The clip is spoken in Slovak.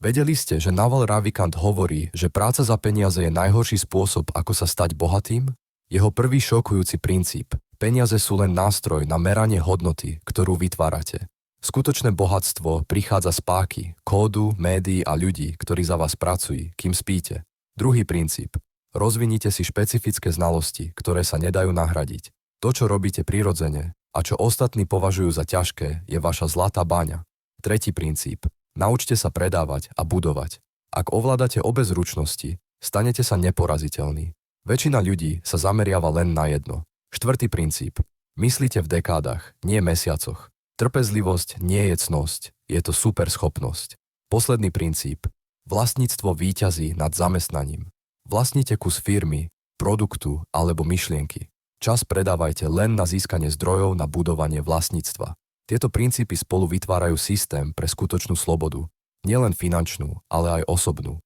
Vedeli ste, že Naval Ravikant hovorí, že práca za peniaze je najhorší spôsob, ako sa stať bohatým? Jeho prvý šokujúci princíp. Peniaze sú len nástroj na meranie hodnoty, ktorú vytvárate. Skutočné bohatstvo prichádza z páky, kódu, médií a ľudí, ktorí za vás pracujú, kým spíte. Druhý princíp. Rozvinite si špecifické znalosti, ktoré sa nedajú nahradiť. To, čo robíte prirodzene a čo ostatní považujú za ťažké, je vaša zlatá baňa. Tretí princíp. Naučte sa predávať a budovať. Ak ovládate obe zručnosti, stanete sa neporaziteľní. Väčšina ľudí sa zameriava len na jedno. Štvrtý princíp. Myslíte v dekádach, nie mesiacoch. Trpezlivosť nie je cnosť, je to super schopnosť. Posledný princíp. Vlastníctvo víťazí nad zamestnaním. Vlastníte kus firmy, produktu alebo myšlienky. Čas predávajte len na získanie zdrojov na budovanie vlastníctva. Tieto princípy spolu vytvárajú systém pre skutočnú slobodu. Nielen finančnú, ale aj osobnú.